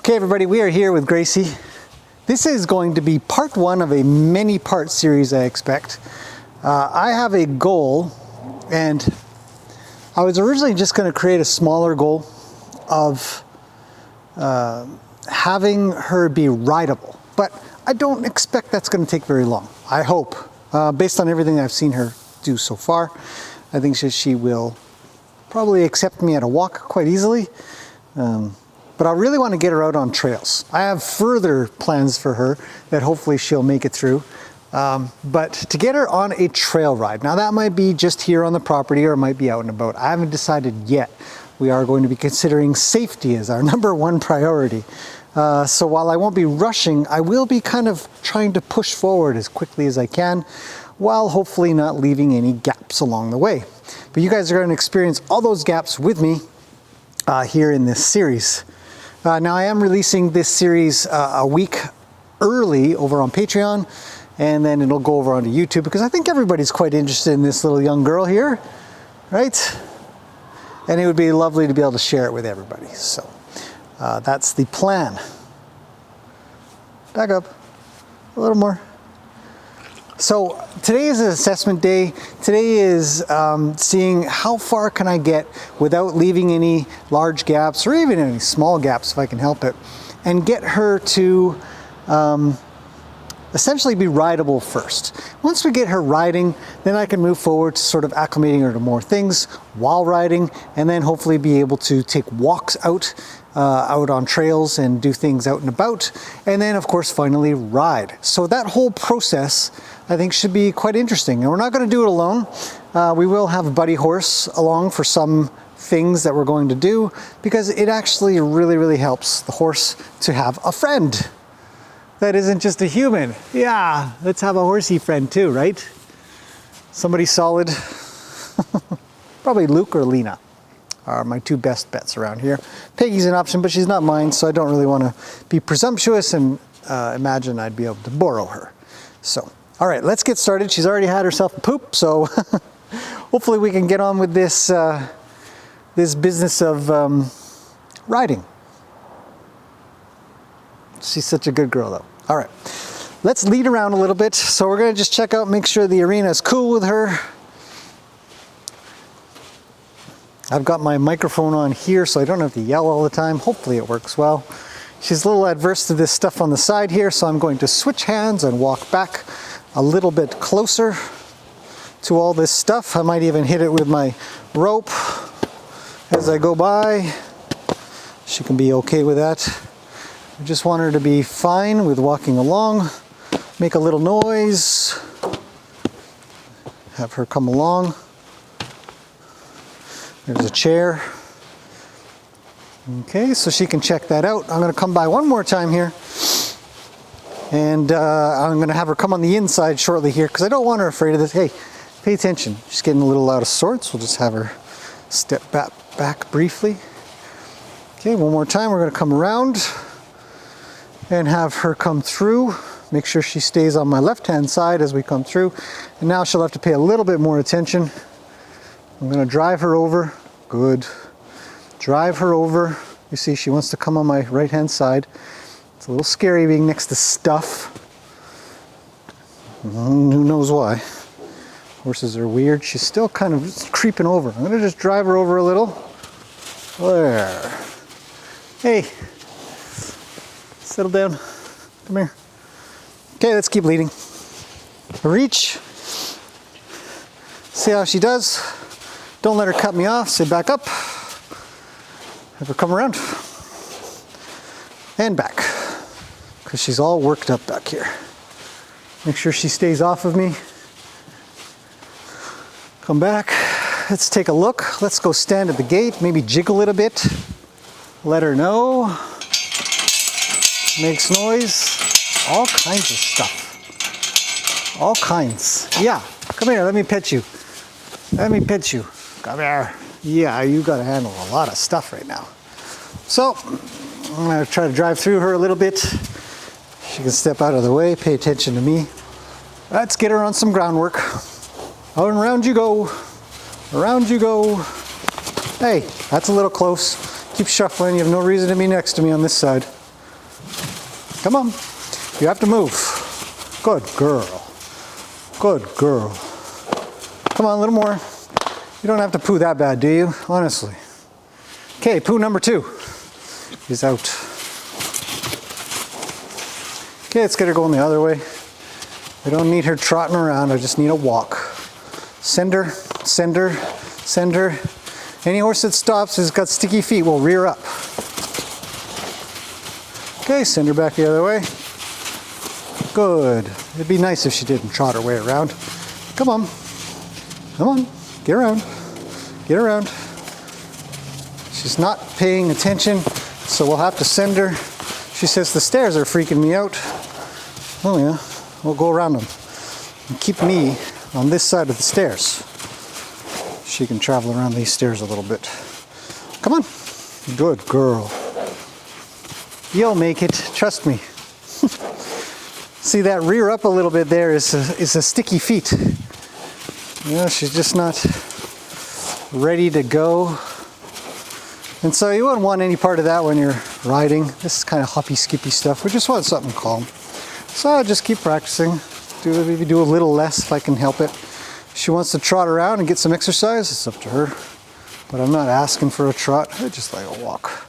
Okay everybody, we are here with Gracie. This is going to be part one of a many-part series, I expect. I have a goal, and I was originally just going to create a smaller goal of having her be rideable, but I don't expect that's going to take very long. I hope, based on everything I've seen her do so far, I think she will probably accept me at a walk quite easily. But I really want to get her out on trails. I have further plans for her that hopefully she'll make it through. But to get her on a trail ride, now that might be just here on the property or it might be out and about. I haven't decided yet. We are going to be considering safety as our number one priority. So while I won't be rushing, I will be kind of trying to push forward as quickly as I can, while hopefully not leaving any gaps along the way. But you guys are going to experience all those gaps with me here in this series. Now I am releasing this series a week early over on Patreon, and then it'll go over onto YouTube because I think everybody's quite interested in this little young girl here, right? And it would be lovely to be able to share it with everybody. So that's the plan. Back up a little more. So today is an assessment day. Today is seeing how far can I get without leaving any large gaps or even any small gaps if I can help it, and get her to essentially be rideable first. Once we get her riding, then I can move forward to sort of acclimating her to more things while riding, and then hopefully be able to take walks out on trails and do things out and about, and then of course finally ride. So that whole process I think should be quite interesting, and we're not going to do it alone. We will have a buddy horse along for some things that we're going to do, because it actually really helps the horse to have a friend that isn't just a human. Yeah, let's have a horsey friend too, right? Somebody solid. Probably Luke or Lena are my two best bets around here. Peggy's an option, but she's not mine, so I don't really want to be presumptuous and imagine I'd be able to borrow her. So, all right, let's get started. She's already had herself a poop, so hopefully we can get on with this, this business of riding. She's such a good girl, though. All right, let's lead around a little bit. So we're going to just check out, make sure the arena is cool with her. I've got my microphone on here, so I don't have to yell all the time. Hopefully it works well. She's a little adverse to this stuff on the side here, so I'm going to switch hands and walk back a little bit closer to all this stuff. I might even hit it with my rope as I go by. She can be okay with that. I just want her to be fine with walking along, make a little noise, have her come along. There's a chair. Okay, so she can check that out. I'm going to come by one more time here, and I'm going to have her come on the inside shortly here, because I don't want her afraid of this. Hey, pay attention. She's getting a little out of sorts. We'll just have her step back briefly. Okay, one more time. We're going to come around and have her come through. Make sure she stays on my left-hand side as we come through. And now she'll have to pay a little bit more attention. I'm going to drive her over. Good. Drive her over. You see, she wants to come on my right-hand side. It's a little scary being next to stuff. Who knows why. Horses are weird. She's still kind of creeping over. I'm going to just drive her over a little. There. Hey. Settle down. Come here. Okay, let's keep leading. Reach. See how she does. Don't let her cut me off. Say back up. Have her come around. And back. Because she's all worked up back here. Make sure she stays off of me. Come back. Let's take a look. Let's go stand at the gate. Maybe jiggle it a bit. Let her know. Makes noise. All kinds of stuff. All kinds. Yeah. Come here. Let me pet you. Let me pet you. Come here. Yeah, you got to handle a lot of stuff right now. So, I'm going to try to drive through her a little bit. She can step out of the way, pay attention to me. Let's get her on some groundwork. Out and around you go. Around you go. Hey, that's a little close. Keep shuffling. You have no reason to be next to me on this side. Come on. You have to move. Good girl. Good girl. Come on, a little more. You don't have to poo that bad, do you? Honestly. Okay, poo number 2 is out. Okay, let's get her going the other way. I don't need her trotting around, I just need a walk. Send her, send her, send her. Any horse that stops has got sticky feet will rear up. Okay, send her back the other way. Good. It'd be nice if she didn't trot her way around. Come on. Come on. Get around. Get around. She's not paying attention, so we'll have to send her. She says the stairs are freaking me out. Oh yeah, we'll go around them and keep me on this side of the stairs. She can travel around these stairs a little bit. Come on. Good girl. You'll make it, trust me. See, that rear up a little bit there is a sticky feet. Yeah, she's just not ready to go. And so you wouldn't want any part of that when you're riding. This is kind of hoppy skippy stuff. We just want something calm. So I'll just keep practicing. Maybe do a little less if I can help it. If she wants to trot around and get some exercise, it's up to her. But I'm not asking for a trot. I just like a walk.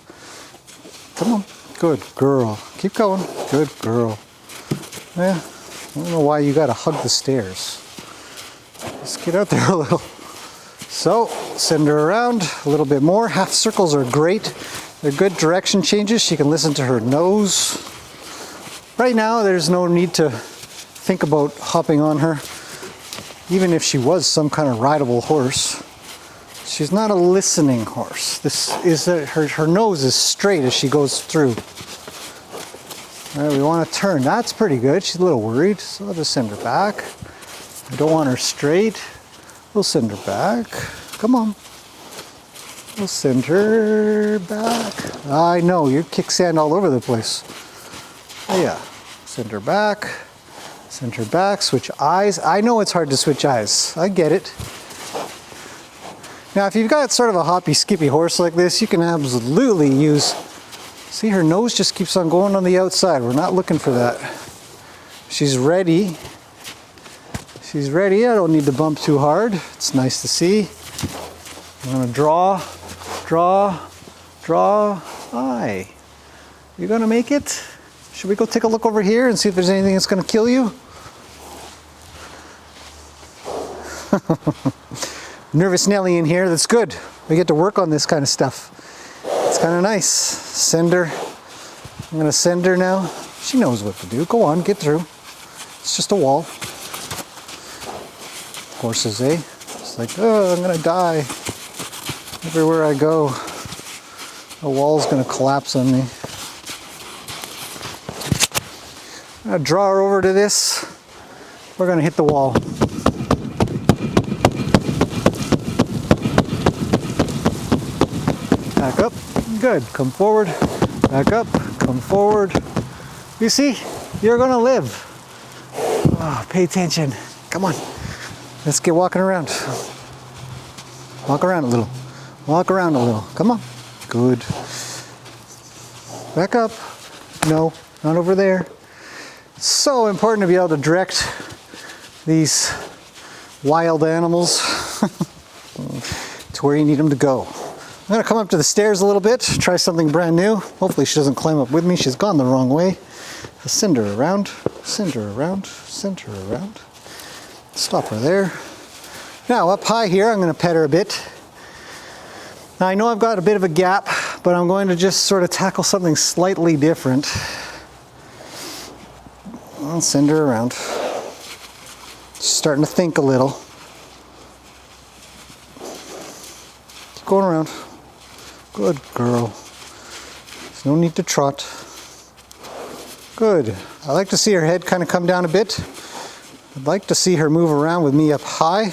Come on. Good girl. Keep going. Good girl. Yeah. I don't know why you gotta hug the stairs. Just get out there a little. So, send her around a little bit more. Half circles are great. They're good direction changes. She can listen to her nose. Right now, there's no need to think about hopping on her. Even if she was some kind of rideable horse, she's not a listening horse. This is her nose is straight as she goes through. All right, we want to turn. That's pretty good. She's a little worried, so I'll just send her back. I don't want her straight. We'll send her back. Come on. We'll send her back. I know, you kick sand all over the place. Oh, yeah. Send her back. Send her back. Switch eyes. I know it's hard to switch eyes. I get it. Now, if you've got sort of a hoppy, skippy horse like this, you can absolutely use... See, her nose just keeps on going on the outside. We're not looking for that. She's ready. She's ready. I don't need to bump too hard. It's nice to see. I'm going to draw, draw, draw. Aye. You going to make it? Should we go take a look over here and see if there's anything that's going to kill you? Nervous Nelly in here. That's good. We get to work on this kind of stuff. It's kind of nice. Send her. I'm going to send her now. She knows what to do. Go on, get through. It's just a wall. Horses, eh? It's like, oh, I'm going to die. Everywhere I go, a wall's going to collapse on me. I'm going to draw her over to this. We're going to hit the wall. Back up. Good. Come forward. Back up. Come forward. You see? You're going to live. Oh, pay attention. Come on. Let's get walking around. Walk around a little. Walk around a little. Come on. Good. Back up. No, not over there. It's so important to be able to direct these wild animals to where you need them to go. I'm going to come up to the stairs a little bit, try something brand new. Hopefully she doesn't climb up with me. She's gone the wrong way. I'll send her around, send her around, send her around. Stop her there. Now up high here, I'm going to pet her a bit. Now I know I've got a bit of a gap, but I'm going to just sort of tackle something slightly different. I'll send her around. She's starting to think a little. Keep going around. Good girl. There's no need to trot. Good. I like to see her head kind of come down a bit. I'd like to see her move around with me up high.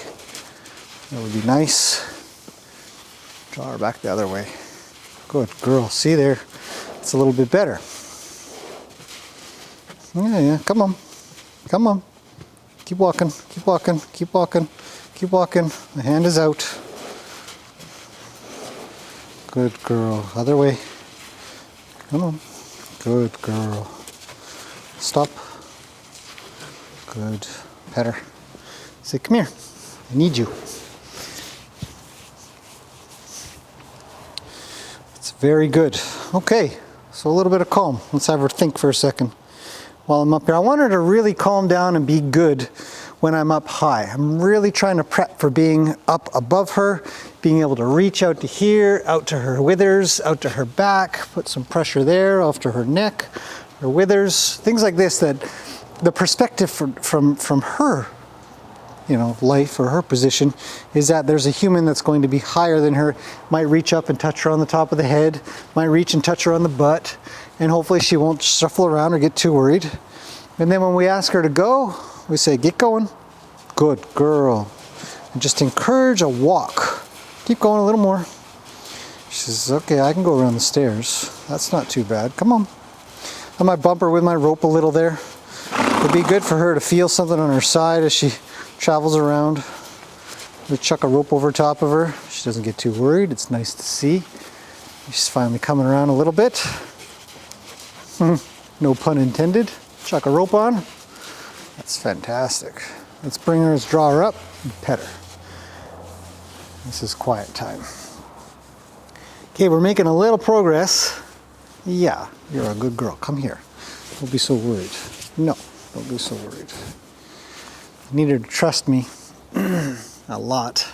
That would be nice. Draw her back the other way. Good girl. See there? It's a little bit better. Yeah, come on. Come on. Keep walking, keep walking, keep walking, keep walking. The hand is out. Good girl. Other way. Come on. Good girl. Stop. Good. Pet her. Say, come here. I need you. It's very good. Okay, so a little bit of calm. Let's have her think for a second while I'm up here. I want her to really calm down and be good when I'm up high. I'm really trying to prep for being up above her, being able to reach out to here, out to her withers, out to her back, put some pressure there, off to her neck, her withers, things like this, that the perspective from her, you know, life or her position is that there's a human that's going to be higher than her, might reach up and touch her on the top of the head, might reach and touch her on the butt, and hopefully she won't shuffle around or get too worried. And then when we ask her to go, we say, get going. Good girl. And just encourage a walk. Keep going a little more. She says, okay, I can go around the stairs. That's not too bad. Come on. I might bump her with my rope a little there. It'd be good for her to feel something on her side as she travels around. We chuck a rope over top of her. She doesn't get too worried. It's nice to see. She's finally coming around a little bit. No pun intended. Chuck a rope on. That's fantastic. Let's bring her, let's draw her up and pet her. This is quiet time. Okay, we're making a little progress. Yeah, you're a good girl. Come here. Don't be so worried. No, don't be so worried. I need her to trust me a lot,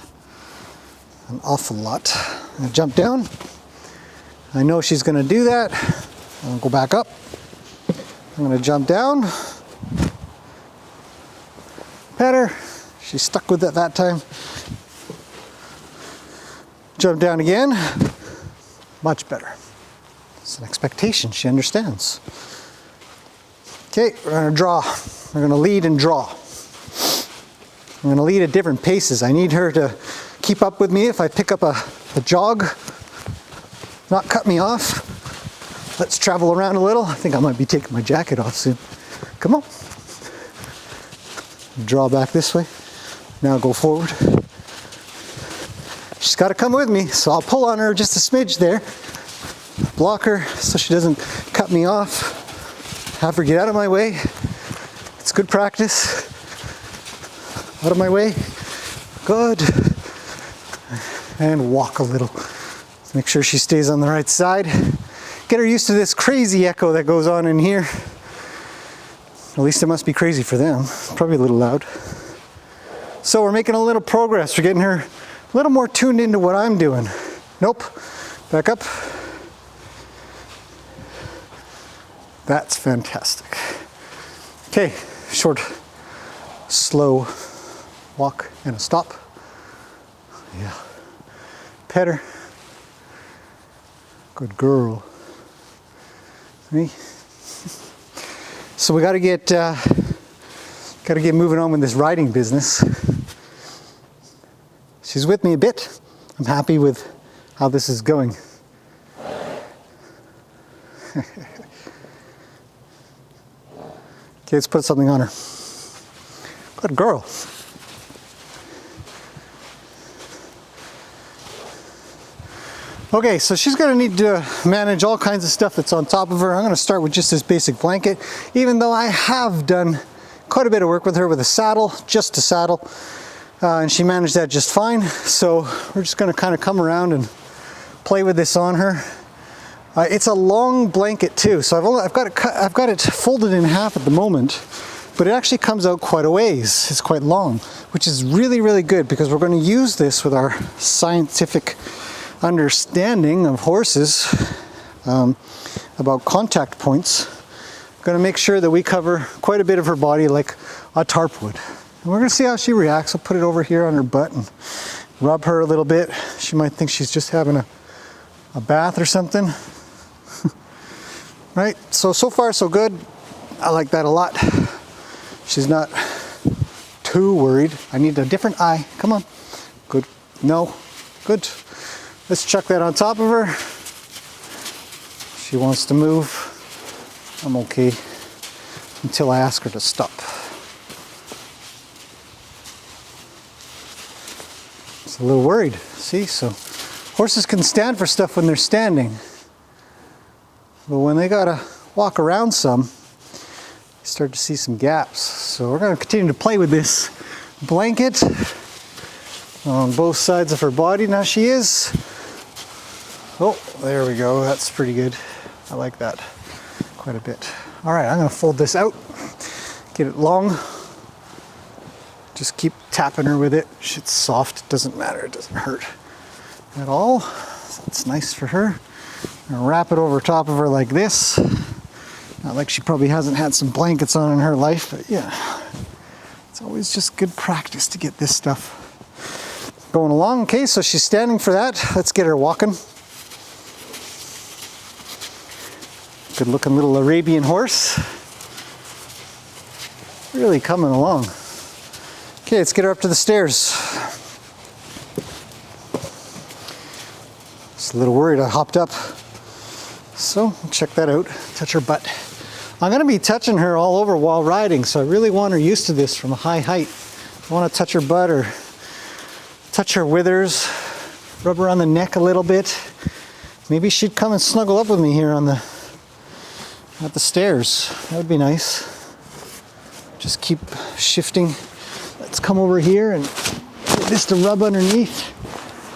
an awful lot. I jump down. I know she's going to do that. I'm going to go back up. I'm going to jump down. Pet her. She's stuck with it that time. Jump down again. Much better. It's an expectation. She understands. Okay, we're going to draw. We're going to lead and draw. I'm going to lead at different paces. I need her to keep up with me if I pick up a jog. Not cut me off. Let's travel around a little. I think I might be taking my jacket off soon. Come on. Draw back this way. Now go forward. She's got to come with me, so I'll pull on her just a smidge there. Block her so she doesn't cut me off. Have her get out of my way. It's good practice. Out of my way. Good. And walk a little. Make sure she stays on the right side. Get her used to this crazy echo that goes on in here. At least it must be crazy for them. Probably a little loud. So we're making a little progress. We're getting her a little more tuned into what I'm doing. Nope. Back up. That's fantastic. Okay, short, slow walk and a stop. Yeah. Pet her. Good girl. Me. So we got to get moving on with this riding business. She's with me a bit. I'm happy with how this is going. Okay, let's put something on her. Good girl. Okay, so she's going to need to manage all kinds of stuff that's on top of her. I'm going to start with just this basic blanket, even though I have done quite a bit of work with her with a saddle, just a saddle, and she managed that just fine. So we're just going to kind of come around and play with this on her. It's a long blanket too, so I've got it folded in half at the moment, but it actually comes out quite a ways. It's quite long, which is really, really good because we're going to use this with our scientific understanding of horses about contact points. We're going to make sure that we cover quite a bit of her body like a tarp would. And we're going to see how she reacts. I'll put it over here on her butt and rub her a little bit. She might think she's just having a bath or something. Right, so far so good. I like that a lot. She's not too worried. I need a different eye. Come on. Good. No. Good. Let's chuck that on top of her. She wants to move. I'm okay until I ask her to stop. She's a little worried. See, so horses can stand for stuff when they're standing. But when they gotta walk around some, start to see some gaps. So we're going to continue to play with this blanket on both sides of her body. Now she is, oh, there we go. That's pretty good. I like that quite a bit. All right, I'm going to fold this out, get it long. Just keep tapping her with it. It's soft, it doesn't matter, it doesn't hurt at all. So it's nice for her. I'm gonna wrap it over top of her like this. Not like she probably hasn't had some blankets on in her life, but yeah. It's always just good practice to get this stuff going along. Okay, so she's standing for that. Let's get her walking. Good looking little Arabian horse. Really coming along. Okay, let's get her up to the stairs. Just a little worried I hopped up. So, check that out. Touch her butt. I'm going to be touching her all over while riding, so I really want her used to this from a high height. I want to touch her butt or touch her withers, rub her on the neck a little bit. Maybe she'd come and snuggle up with me here at the stairs. That would be nice. Just keep shifting. Let's come over here and get this to rub underneath.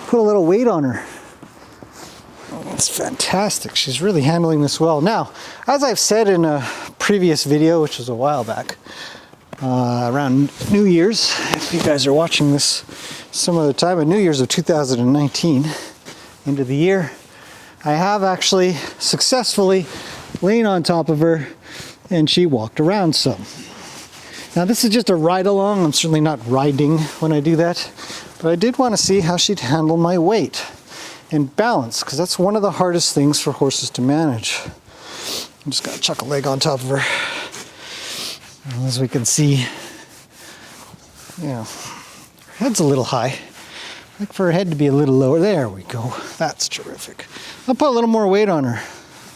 Put a little weight on her. Oh, that's fantastic. She's really handling this well. Now, as I've said in a previous video, which was a while back, around New Year's, if you guys are watching this some other time, at New Year's of 2019, end of the year, I have actually successfully lain on top of her and she walked around some. Now this is just a ride along. I'm certainly not riding when I do that, but I did want to see how she'd handle my weight and balance, because that's one of the hardest things for horses to manage. I'm just gonna chuck a leg on top of her. And as we can see, yeah, her head's a little high. I'd like for her head to be a little lower. There we go. That's terrific. I'll put a little more weight on her.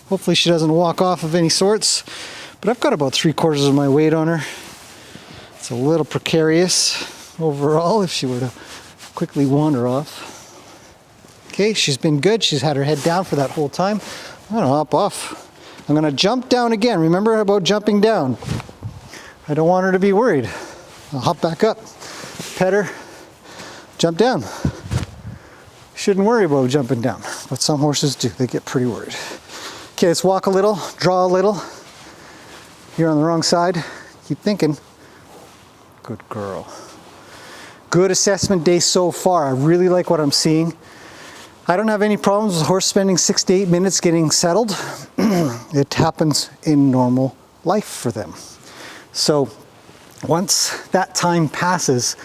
Hopefully she doesn't walk off of any sorts, but I've got about 3/4 of my weight on her. It's a little precarious overall if she were to quickly wander off. Okay, she's been good. She's had her head down for that whole time. I'm gonna hop off. I'm gonna jump down again. Remember about jumping down. I don't want her to be worried. I'll hop back up, pet her, jump down. Shouldn't worry about jumping down, but some horses do. They get pretty worried. Okay, let's walk a little, draw a little. You're on the wrong side. Keep thinking. Good girl. Good assessment day so far. I really like what I'm seeing. I don't have any problems with a horse spending 6 to 8 minutes getting settled. It happens in normal life for them. So once that time passes,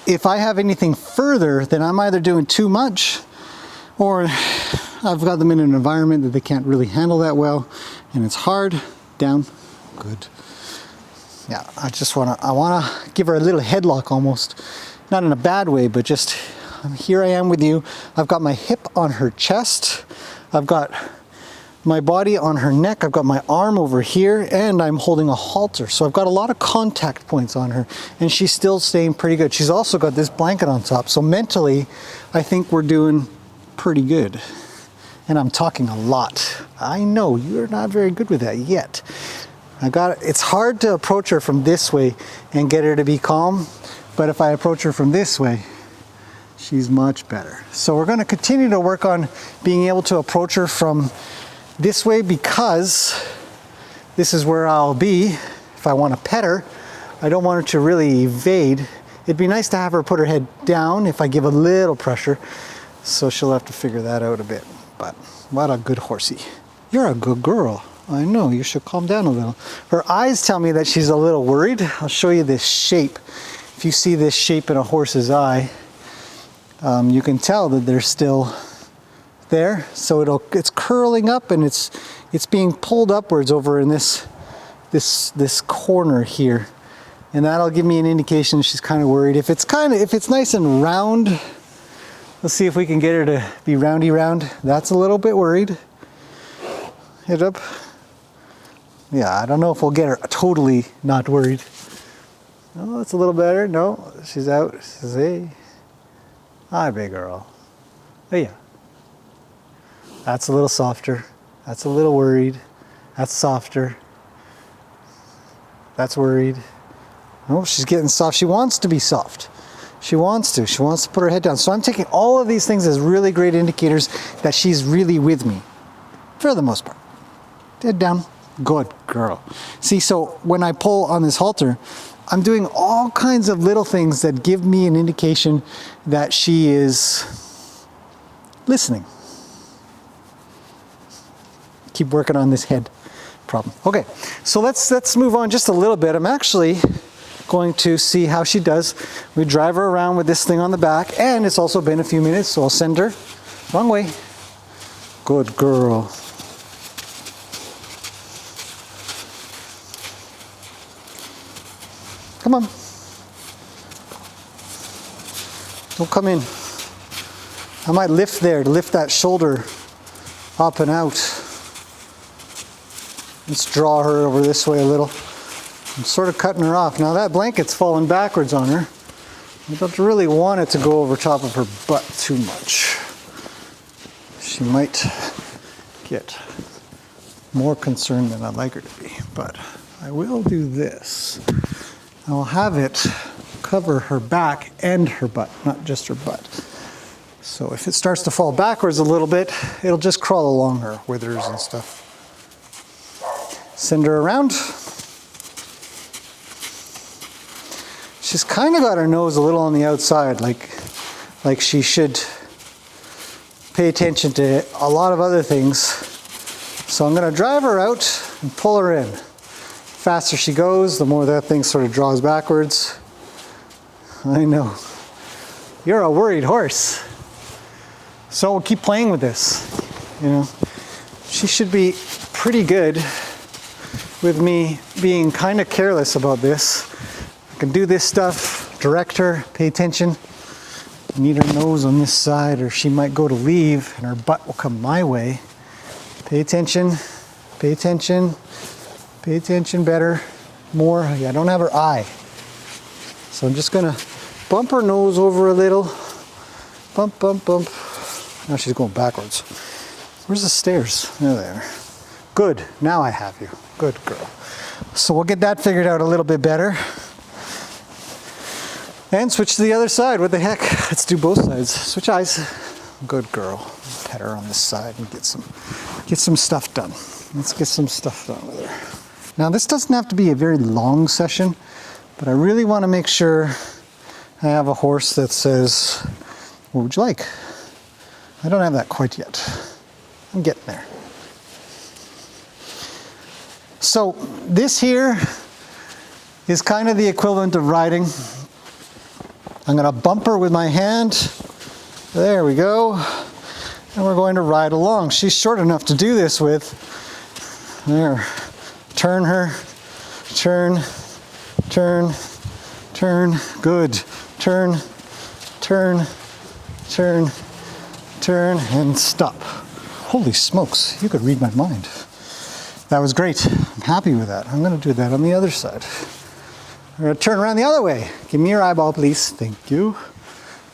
if I have anything further, then I'm either doing too much or I've got them in an environment that they can't really handle that well and it's hard. Down. Good. Yeah, I wanna give her a little headlock almost. Not in a bad way, but just here I am with you. I've got my hip on her chest. I've got my body on her neck. I've got my arm over here and I'm holding a halter. So I've got a lot of contact points on her and she's still staying pretty good. She's also got this blanket on top. So mentally, I think we're doing pretty good. And I'm talking a lot. I know you're not very good with that yet. It's hard to approach her from this way and get her to be calm, but if I approach her from this way, she's much better. So we're going to continue to work on being able to approach her from this way, because this is where I'll be if I want to pet her. I don't want her to really evade. It'd be nice to have her put her head down if I give a little pressure, so she'll have to figure that out a bit. But what a good horsey. You're a good girl. I know, you should calm down a little. Her eyes tell me that she's a little worried. I'll show you this shape. If you see this shape in a horse's eye, you can tell that they're still there. So it's curling up and it's being pulled upwards over in this corner here. And that'll give me an indication she's kind of worried. If it's nice and round, let's see if we can get her to be roundy round. That's a little bit worried. Head up. Yeah, I don't know if we'll get her totally not worried. Oh, that's a little better. No, she's out. She says, hey. Hi, big girl. Oh, yeah. That's a little softer. That's a little worried. That's softer. That's worried. Oh, she's getting soft. She wants to be soft. She wants to put her head down. So I'm taking all of these things as really great indicators that she's really with me, for the most part. Head down. Good girl. See, so when I pull on this halter, I'm doing all kinds of little things that give me an indication that she is listening. Keep working on this head problem. Okay, so let's move on just a little bit. I'm actually going to see how she does. We drive her around with this thing on the back, and it's also been a few minutes, so I'll send her wrong way. Good girl. Come on. Don't come in. I might lift there to lift that shoulder up and out. Let's draw her over this way a little. I'm sort of cutting her off. Now that blanket's falling backwards on her. I don't really want it to go over top of her butt too much. She might get more concerned than I'd like her to be, but I will do this. I'll have it cover her back and her butt, not just her butt. So if it starts to fall backwards a little bit, it'll just crawl along her withers and stuff. Send her around. She's kind of got her nose a little on the outside, like she should pay attention to a lot of other things. So I'm going to drive her out and pull her in. The faster she goes, the more that thing sort of draws backwards. I know. You're a worried horse. So we'll keep playing with this. You know, she should be pretty good with me being kind of careless about this. I can do this stuff, direct her, pay attention. I need her nose on this side, or she might go to leave and her butt will come my way. Pay attention, pay attention, pay attention better, more. I don't have her eye. So I'm just gonna bump her nose over a little. Bump, bump, bump. Now she's going backwards. Where's the stairs? There they are. Good, now I have you. Good girl. So we'll get that figured out a little bit better. And switch to the other side. What the heck? Let's do both sides. Switch eyes. Good girl. Pet her on this side and get some stuff done. Let's get some stuff done with her. Now this doesn't have to be a very long session, but I really want to make sure I have a horse that says, what would you like? I don't have that quite yet. I'm getting there. So this here is kind of the equivalent of riding. I'm going to bump her with my hand. There we go. And we're going to ride along. She's short enough to do this with. There. Turn her. Turn. Turn. Turn. Good. Turn. Turn. Turn. Turn. And stop. Holy smokes. You could read my mind. That was great. I'm happy with that. I'm going to do that on the other side. We're going to turn around the other way. Give me your eyeball, please. Thank you.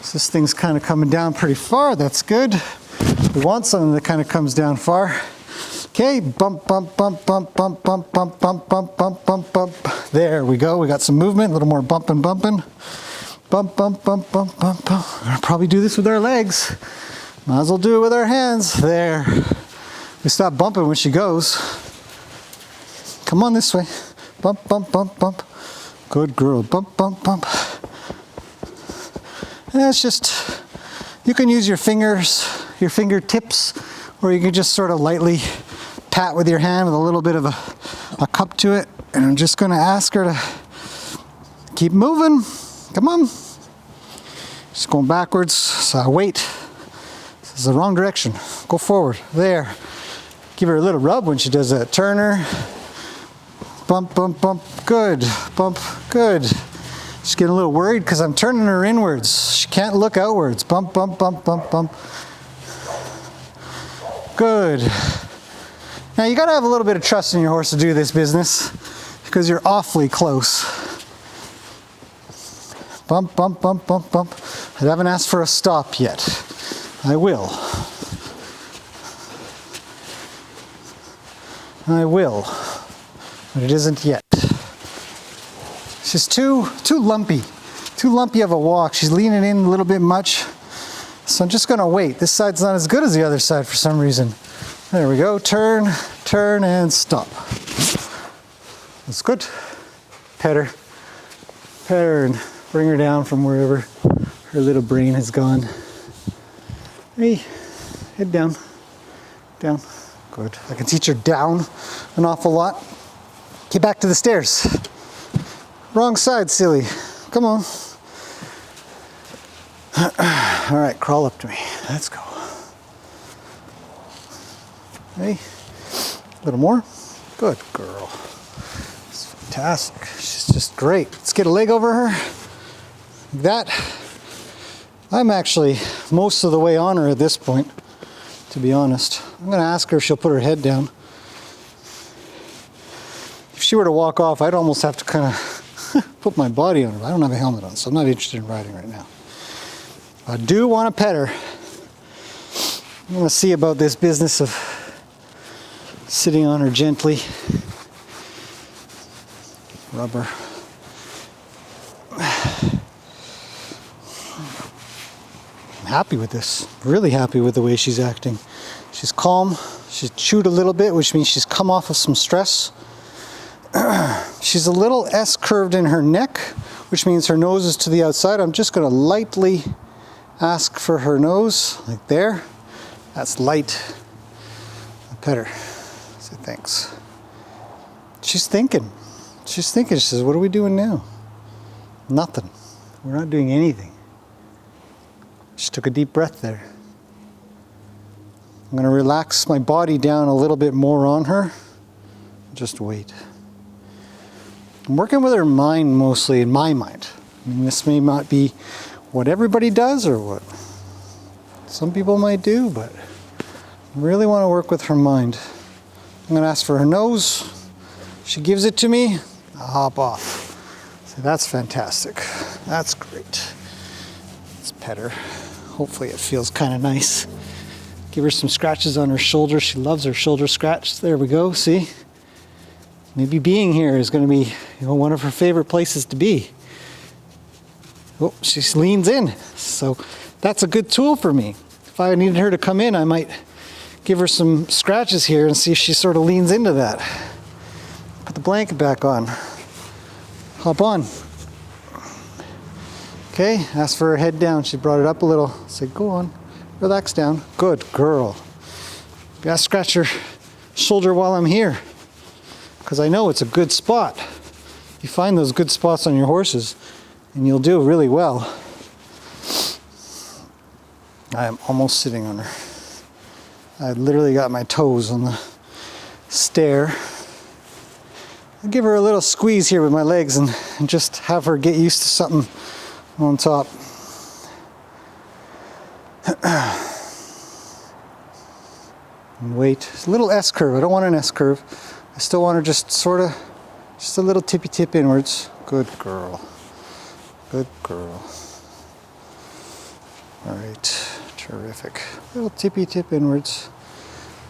So this thing's kind of coming down pretty far. That's good. We want something that kind of comes down far. Okay, bump, bump, bump, bump, bump, bump, bump, bump, bump, bump, bump, bump. There we go. We got some movement, a little more bumping, bumping. Bump, bump, bump, bump, bump, bump. We're going to probably do this with our legs. Might as well do it with our hands. There. We stop bumping when she goes. Come on this way. Bump, bump, bump, bump. Good girl. Bump, bump, bump. And it's just, you can use your fingers, your fingertips, or you can just sort of lightly pat with your hand with a little bit of a cup to it. And I'm just going to ask her to keep moving. Come on. She's going backwards, so I wait. This is the wrong direction. Go forward. There. Give her a little rub when she does that. Turn her. Bump, bump, bump. Good. Bump. Good. She's getting a little worried because I'm turning her inwards. She can't look outwards. Bump, bump, bump, bump, bump. Good. Now you got to have a little bit of trust in your horse to do this business because you're awfully close. Bump, bump, bump, bump, bump. I haven't asked for a stop yet. I will. I will. But it isn't yet. She's too lumpy of a walk. She's leaning in a little bit much. So I'm just gonna wait. This side's not as good as the other side for some reason. There we go, turn, and stop. That's good. Pet her and bring her down from wherever her little brain has gone. Hey, head down, down. Good. I can teach her down an awful lot. Get back to the stairs. Wrong side, silly. Come on. All right, crawl up to me. Let's go. Hey, a little more. Good girl. It's fantastic. She's just great. Let's get a leg over her. Like that. I'm actually most of the way on her at this point, to be honest. I'm going to ask her if she'll put her head down. If she were to walk off, I'd almost have to kind of put my body on her. I don't have a helmet on, so I'm not interested in riding right now. I do want to pet her. I want to see about this business of sitting on her gently. Rub her. I'm happy with this. Really happy with the way she's acting. She's calm. She's chewed a little bit, which means she's come off of some stress. She's a little S-curved in her neck, which means her nose is to the outside. I'm just going to lightly ask for her nose, like there. That's light. I pet her. Say thanks. She's thinking. She's thinking. She says, what are we doing now? Nothing. We're not doing anything. She took a deep breath there. I'm going to relax my body down a little bit more on her. Just wait. I'm working with her mind mostly, in my mind. I mean, this may not be what everybody does or what some people might do, but I really want to work with her mind. I'm going to ask for her nose. She gives it to me, I'll hop off. So that's fantastic. That's great. Let's pet her. Hopefully it feels kind of nice. Give her some scratches on her shoulder. She loves her shoulder scratch. There we go, see? Maybe being here is going to be, one of her favorite places to be. Oh, she leans in. So that's a good tool for me. If I needed her to come in, I might give her some scratches here and see if she sort of leans into that. Put the blanket back on. Hop on. Okay, ask for her head down. She brought it up a little. Say, go on, relax down. Good girl. Gotta scratch her shoulder while I'm here, because I know it's a good spot. You find those good spots on your horses and you'll do really well. I am almost sitting on her. I literally got my toes on the stair. I'll give her a little squeeze here with my legs and just have her get used to something on top. And wait. It's a little S curve. I don't want an S curve. I still want her just sort of, just a little tippy tip inwards. Good girl. Good girl. All right. Terrific. A little tippy tip inwards.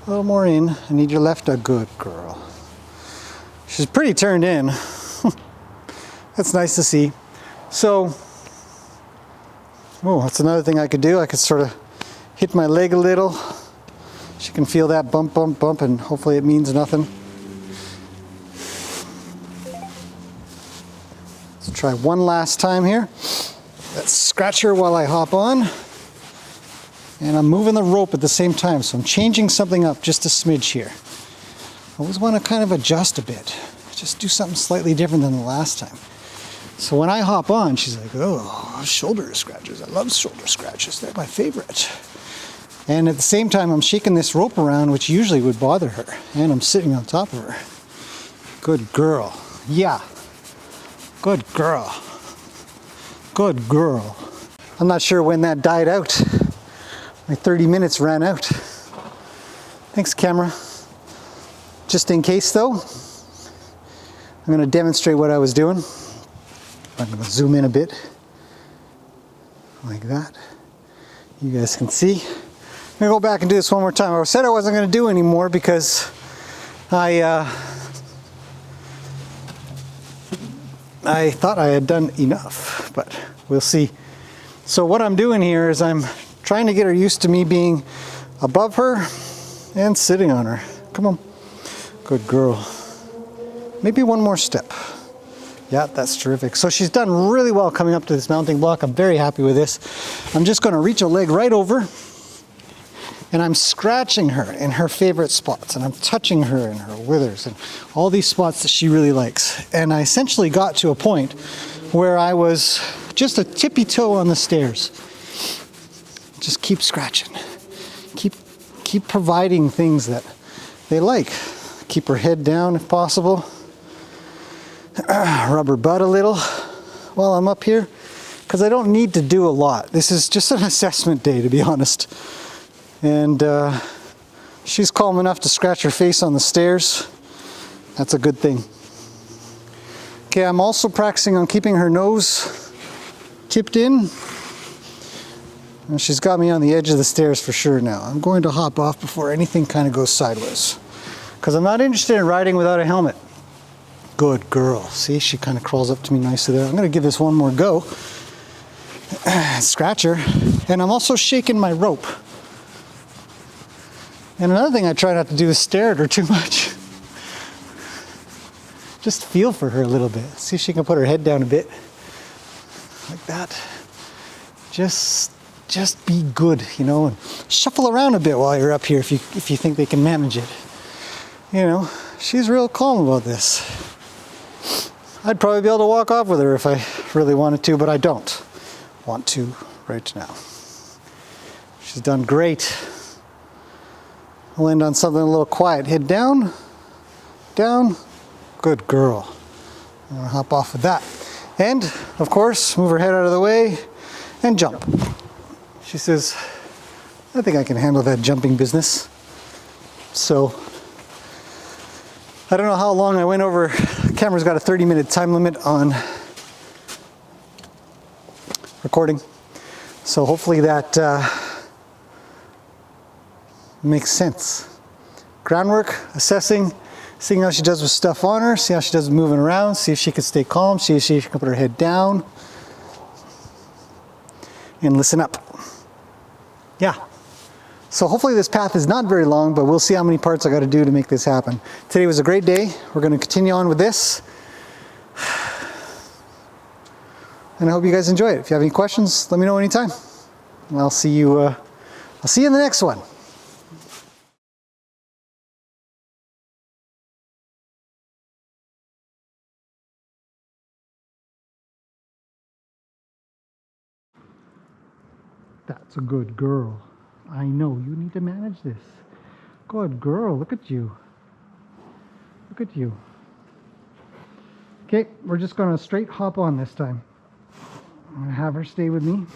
A little more in. I need your left. A good girl. She's pretty turned in. That's nice to see. So, oh, that's another thing I could do. I could sort of hit my leg a little. She can feel that bump, bump, bump, and hopefully it means nothing. Let's try one last time here. Let's scratch her while I hop on. And I'm moving the rope at the same time, so I'm changing something up just a smidge here. I always want to kind of adjust a bit. Just do something slightly different than the last time. So when I hop on, she's like, oh, shoulder scratches. I love shoulder scratches. They're my favorite. And at the same time, I'm shaking this rope around, which usually would bother her. And I'm sitting on top of her. Good girl. Yeah. Good girl. Good girl. I'm not sure when that died out. My 30 minutes ran out. Thanks, camera. Just in case, though, I'm going to demonstrate what I was doing. I'm going to zoom in a bit, like that. You guys can see. I'm going to go back and do this one more time. I said I wasn't going to do anymore because I I thought I had done enough, but we'll see. So what I'm doing here is I'm trying to get her used to me being above her and sitting on her. Come on. Good girl. Maybe one more step. Yeah, that's terrific. So she's done really well coming up to this mounting block. I'm very happy with this. I'm just going to reach a leg right over, and I'm scratching her in her favorite spots, and I'm touching her in her withers and all these spots that she really likes. And I essentially got to a point where I was just a tippy toe on the stairs. Just keep scratching. Keep providing things that they like. Keep her head down if possible. Rub her butt a little while I'm up here, because I don't need to do a lot. This is just an assessment day, to be honest. And she's calm enough to scratch her face on the stairs. That's a good thing. Okay, I'm also practicing on keeping her nose tipped in. And she's got me on the edge of the stairs for sure now. I'm going to hop off before anything kind of goes sideways, because I'm not interested in riding without a helmet. Good girl. See, she kind of crawls up to me nicely there. I'm going to give this one more go. Scratch her. And I'm also shaking my rope. And another thing I try not to do is stare at her too much. Just feel for her a little bit. See if she can put her head down a bit. Like that. Just be good, you know, and shuffle around a bit while you're up here if you think they can manage it. You know, she's real calm about this. I'd probably be able to walk off with her if I really wanted to, but I don't want to right now. She's done great. I'll end on something a little quiet. Head down, down. Good girl. I'm gonna hop off with that. And, of course, move her head out of the way and jump. She says, I think I can handle that jumping business. So, I don't know how long I went over. The camera's got a 30-minute time limit on recording. So hopefully that makes sense. Groundwork, assessing, seeing how she does with stuff on her, see how she does with moving around, see if she can stay calm, see if she can put her head down, and listen up. Yeah. So hopefully this path is not very long, but we'll see how many parts I got to do to make this happen. Today was a great day. We're going to continue on with this. And I hope you guys enjoy it. If you have any questions, let me know anytime. And I'll see you in the next one. That's a good girl. I know, you need to manage this. Good girl, look at you. Look at you. Okay, we're just gonna straight hop on this time. I'm gonna have her stay with me.